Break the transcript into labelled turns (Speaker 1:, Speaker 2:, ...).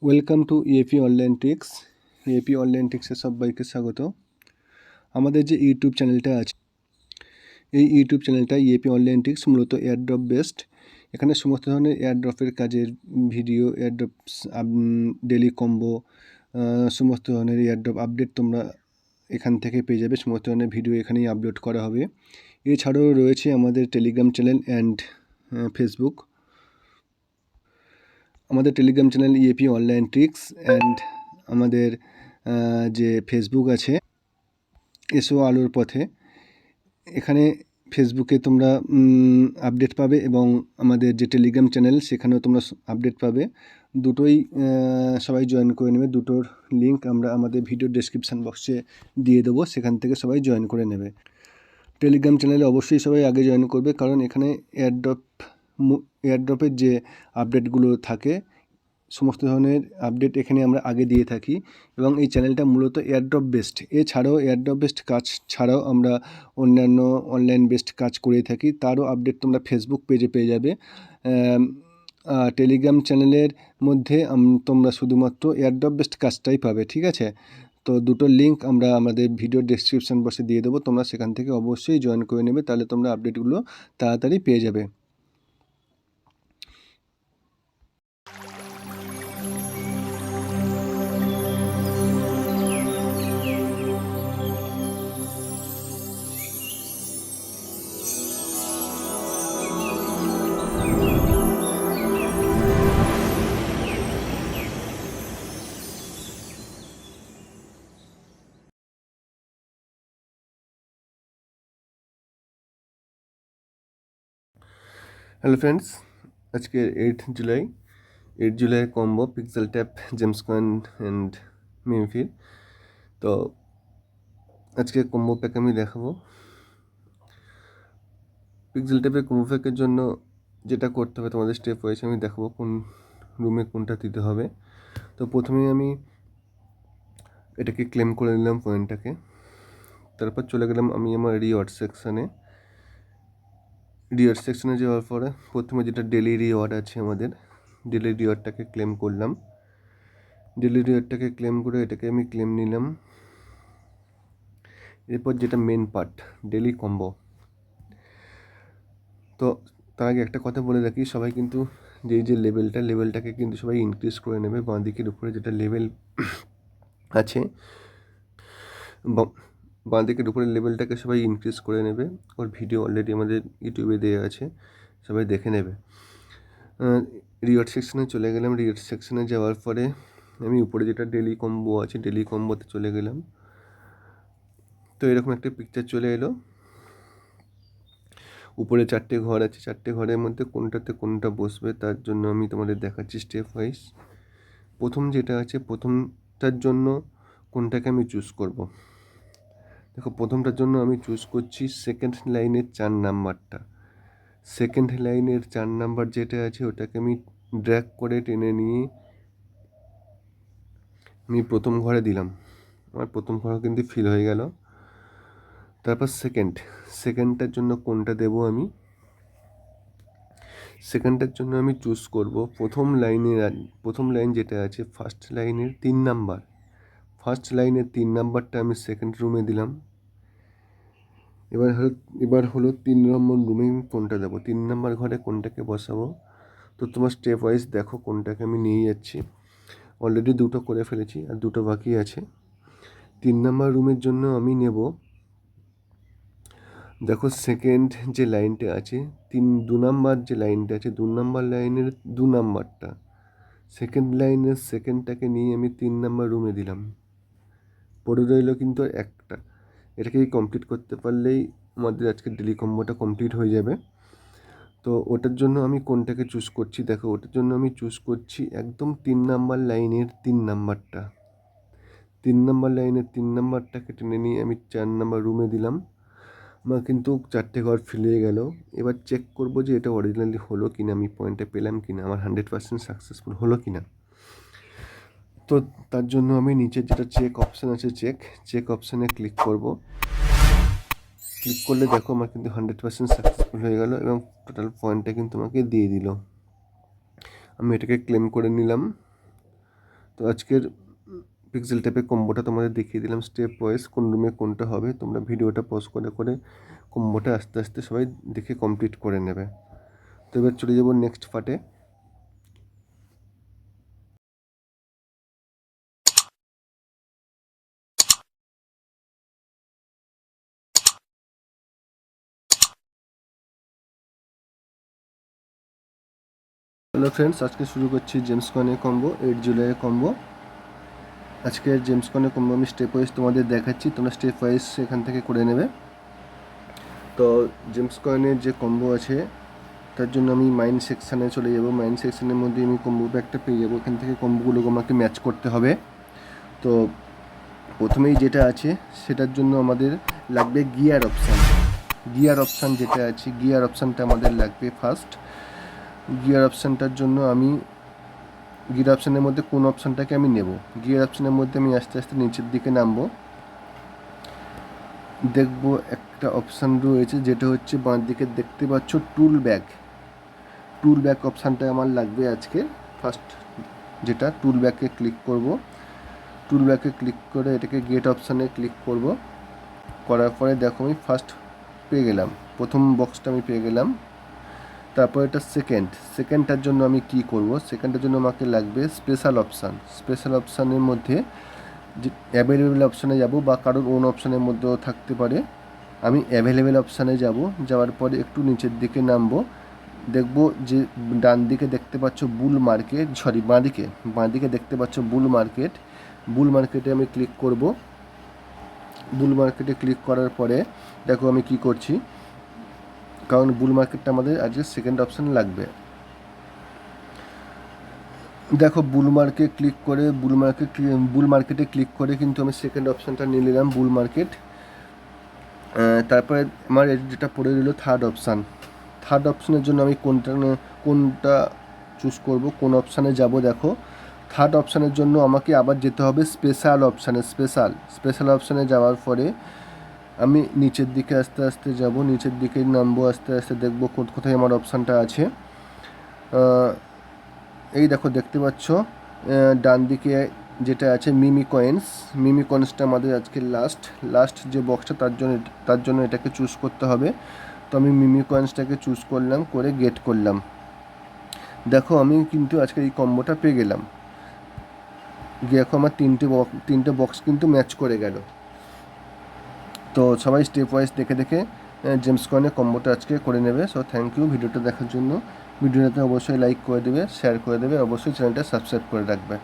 Speaker 1: Welcome to EAP online tricks. EAP online ট্রিক্সে সবাইকে স্বাগত। আমাদের যে ইউটিউব চ্যানেলটা আছে, এই ইউটিউব চ্যানেলটা ইএপি অনলাইন ট্রিক্স মূলত এয়ারড্রপ বেসড। এখানে সমস্ত ধরনের এয়ারড্রপের কাজের ভিডিও, এয়ারড্রপস, ডেলি কম্বো, সমস্ত ধরনের এয়ারড্রপ আপডেট তোমরা এখান থেকে পেয়ে যাবে। সমস্ত ধরনের ভিডিও এখানেই আপলোড করা হবে। এছাড়াও রয়েছে আমাদের টেলিগ্রাম চ্যানেল অ্যান্ড ফেসবুক। আমাদের Telegram channel EAP online tricks and আমাদের যে ফেসবুক আছে এসো আলোর পথে। এখানে ফেসবুকে তোমরা আপডেট পাবে এবং আমাদের যে টেলিগ্রাম চ্যানেল সেখানেও তোমরা আপডেট পাবে। দুটোই সবাই জয়েন করে নেবে। দুটোর লিঙ্ক আমরা আমাদের ভিডিও ডেসক্রিপশান বক্সে দিয়ে দেবো, সেখান থেকে সবাই জয়েন করে নেবে। টেলিগ্রাম চ্যানেলে অবশ্যই সবাই আগে জয়েন করবে, কারণ এখানে এয়ারড্রপের যে আপডেটগুলো থাকে সমস্ত ধরনের আপডেট এখানে আমরা আগে দিয়ে থাকি এবং এই চ্যানেলটা মূলত এয়ারড্রপ বেসড। এছাড়াও এয়ারড্রপ বেসড কাজ ছাড়াও আমরা অন্যান্য অনলাইন বেসড কাজ করে থাকি, তারও আপডেট তোমরা ফেসবুক পেজে পেয়ে যাবে। টেলিগ্রাম চ্যানেলের মধ্যে তোমরা শুধুমাত্র এয়ারড্রপ বেসড কাজটাই পাবে, ঠিক আছে? তো দুটোর লিঙ্ক আমরা আমাদের ভিডিও ডেসক্রিপশন বক্সে দিয়ে দেবো, তোমরা সেখান থেকে অবশ্যই জয়েন করে নেবে, তাহলে তোমরা আপডেটগুলো তাড়াতাড়ি পেয়ে যাবে। হ্যালো ফ্রেন্ডস, আজকে 8 July combo pixel tap, gems coin and MemeFi. তো আজকে কম্বো প্যাক আমি দেখাবো। পিক্সেল ট্যাপের কম্বো প্যাকের জন্য যেটা করতে হবে তোমাদের স্টেপ ওয়াইজ আমি দেখাবো, কোন রুমে কোনটা দিতে হবে। তো প্রথমেই আমি এটাকে ক্লেম করে নিলাম পয়েন্টটাকে, তারপর চলে গেলাম আমি আমার রিওয়ার্ড সেকশানে যাওয়ার পরে প্রথমে যেটা ডেলি রিওয়ার্ড আছে আমাদের, ডেলি রিওয়ার্ডটাকে ক্লেম করলাম। ডেলি রিওয়ার্ডটাকে ক্লেম করে এটাকে আমি ক্লেম নিলাম। এরপর যেটা মেন পার্ট, ডেলি কম্বো। তো তার আগে একটা কথা বলে রাখি, সবাই কিন্তু যে লেভেলটাকে কিন্তু সবাই ইনক্রিজ করে নেবে। বাঁ দিকের উপরে যেটা লেভেল আছে, বাঁ দিকের উপরে লেভেলটাকে সবাই ইনক্রিজ করে নেবে। ওর ভিডিও অলরেডি আমাদের ইউটিউবে দেওয়া আছে, সবাই দেখে নেবে। রিওয়ার্ড সেকশনে চলে গেলাম। রিওয়ার্ড সেকশনে যাওয়ার পরে আমি উপরে যেটা ডেলি কম্বো আছে, ডেলি কম্বোতে চলে গেলাম। তো এরকম একটা পিকচার চলে এলো। উপরে 4টে ঘর আছে, 4টে ঘরের মধ্যে কোনটাতে কোনটা বসবে তার জন্য আমি তোমাদের দেখাচ্ছি স্টেপ ওয়াইজ। প্রথম যেটা আছে, প্রথমটার জন্য কোনটাকে আমি চুজ করব। দেখো, প্রথমটার জন্য আমি চুজ করছি সেকেন্ড লাইনের 4 নাম্বারটা। সেকেন্ড লাইনের 4 নাম্বার যেটা আছে ওটাকে আমি ড্র্যাগ করে টেনে নিয়ে আমি প্রথম ঘরে দিলাম। আমার প্রথম ঘর কিন্তু ফিল হয়ে গেল। তারপর সেকেন্ডটার জন্য কোনটা দেব আমি, সেকেন্ডটার জন্য আমি চুজ করব প্রথম লাইন যেটা আছে ফার্স্ট লাইনের 3 নাম্বার। ফার্স্ট লাইনের 3 নাম্বারটা আমি সেকেন্ড রুমে দিলাম। এবার হলো 3 নম্বর রুমে কোনটা দেবো, 3 নাম্বার ঘরে কোনটাকে বসাবো। তো তোমার স্টেপ ওয়াইজ দেখো কোনটাকে আমি নিয়ে যাচ্ছি। অলরেডি 2টো করে ফেলেছি আর 2টো বাকি আছে। 3 নাম্বার রুমের জন্য আমি নেব, দেখো সেকেন্ড যে লাইনটা আছে, 2 নাম্বার যে লাইনটা আছে, 2 নাম্বার লাইনের 2 নাম্বারটা, সেকেন্ড লাইনের সেকেন্ডটাকে নিয়ে আমি 3 নাম্বার রুমে দিলাম। পড়ে রইল কিন্তু একটা। এটাকে কমপ্লিট করতে পারলেই আমাদের আজকে ডেলি কম্বোটা কমপ্লিট হয়ে যাবে। তো ওটার জন্য আমি কোনটাকে চুজ করছি, দেখো ওটার জন্য আমি চুজ করছি একদম 3 নাম্বার লাইনের 3 নাম্বারটা। 3 নাম্বার লাইনের 3 নাম্বারটাকে টেনে নিয়ে আমি 4 নাম্বার রুমে দিলাম। আমার কিন্তু 4টে ঘর ফিরে গেল। এবার চেক করব যে এটা অরিজিনালি হলো কিনা, আমি পয়েন্টটা পেলাম কিনা, আমার 100% সাকসেসফুল হলো কিনা। তো তার জন্য আমি নিচে যেটা চেক অপশান আছে, চেক অপশানে ক্লিক করব। ক্লিক করলে দেখো আমার কিন্তু 100% সাকসেসফুল হয়ে গেল এবং টোটাল পয়েন্টটা কিন্তু আমাকে দিয়ে দিল। আমি এটাকে ক্লেম করে নিলাম। তো আজকের পিক্সেল ট্যাপের কম্বোটা তোমাদের দেখিয়ে দিলাম স্টেপ ওয়াইজ কোন রুমে কোনটা হবে। তোমরা ভিডিওটা পজ করে করে কম্বোটা আস্তে আস্তে সবাই দেখে কমপ্লিট করে নেবে। তো এবার চলে যাবো নেক্সট পার্টে। হ্যালো ফ্রেন্ডস, আজকে শুরু করছি জেমস কয়েনের কম্বো, 8 জুলাইয়ের কম্বো। আজকের জেমস কয়েনের কম্বো আমি স্টেপ ওয়াইজ তোমাদের দেখাচ্ছি, তোমরা স্টেপ ওয়াইজ এখান থেকে করে নেবে। তো জেমস কয়েনের যে কম্বো আছে তার জন্য আমি মাইন্ড সেকশানে চলে যাব। মাইন্ড সেকশানের মধ্যে আমি কম্বো প্যাকটা পেয়ে যাবো। এখান থেকে কম্বোগুলো আমাকে ম্যাচ করতে হবে। তো প্রথমেই যেটা আছে সেটার জন্য আমাদের লাগবে গিয়ার অপশান। গিয়ার অপশান যেটা আছে, গিয়ার অপশানটা আমাদের লাগবে ফার্স্ট। গিয়ার অপশানটার জন্য আমি গিয়ার অপশানের মধ্যে কোন অপশানটাকে আমি নেব। গিয়ার অপশানের মধ্যে আমি আস্তে আস্তে নিচের দিকে নামবো। দেখব একটা অপশান রয়েছে যেটা হচ্ছে বাঁ দিকে দেখতে পাচ্ছ টুল ব্যাগ। টুল ব্যাগ অপশানটা আমার লাগবে আজকে ফার্স্ট। যেটা টুল ব্যাগে ক্লিক করব। টুল ব্যাগে ক্লিক করে এটাকে গেট অপশানে ক্লিক করব। করার পরে দেখো আমি ফার্স্ট পেয়ে গেলাম, প্রথম বক্সটা আমি পেয়ে গেলাম। তারপর এটা সেকেন্ডটার জন্য আমি কি করব, সেকেন্ডটার জন্য আমাকে লাগবে স্পেশাল অপশান। স্পেশাল অপশানের মধ্যে যে অ্যাভেলেবেল অপশানে যাব বা কারোর ওন অপশানের মধ্যেও থাকতে পারে। আমি অ্যাভেলেবেল অপশানে যাব। যাওয়ার পরে একটু নিচের দিকে নামবো। দেখব যে ডান দিকে দেখতে পাচ্ছ বুল মার্কেট, বাঁ দিকে দেখতে পাচ্ছ বুল মার্কেট। বুল মার্কেটে আমি ক্লিক করব। বুল মার্কেটে ক্লিক করার পরে দেখো আমি কি করছি, কারণ বুল মার্কেটটা আমাদের আজকে সেকেন্ড অপশান লাগবে। দেখো বুল মার্কেটে ক্লিক করে কিন্তু আমি সেকেন্ড অপশানটা নিয়ে নিলাম, বুল মার্কেট। তারপরে আমার যেটা পড়ে রইল থার্ড অপশান। থার্ড অপশানের জন্য আমি কোনটা চুজ করব, কোন অপশানে যাব। দেখো থার্ড অপশানের জন্য আমাকে আবার যেতে হবে স্পেশাল অপশানে। স্পেশাল অপশানে যাওয়ার পরে আমি নিচের দিকে আস্তে আস্তে যাব, নিচের দিকে নামবো, আস্তে আস্তে দেখব কোথায় আমার অপশানটা আছে। এই দেখো দেখতে পাচ্ছ ডান দিকে যেটা আছে মিমি কয়েন্সটা আমাদের আজকে লাস্ট যে বক্সটা, তার জন্য এটাকে চুজ করতে হবে। তো আমি মিমি কয়েন্সটাকে চুজ করলাম, করে গেট করলাম। দেখো আমি কিন্তু আজকে এই কম্বোটা পেয়ে গেলাম। দেখো আমার তিনটে বক্স কিন্তু ম্যাচ করে গেল। তো সবাই স্টেপ ওয়াইজ দেখে দেখে জেমস কয়েনের কম্বোটা আজকে করে নেবে। সো থ্যাংক ইউ ভিডিওটা দেখার জন্য। ভিডিওটাতে অবশ্যই লাইক করে দেবে, শেয়ার করে দেবে, অবশ্যই চ্যানেলটা সাবস্ক্রাইব করে রাখবে।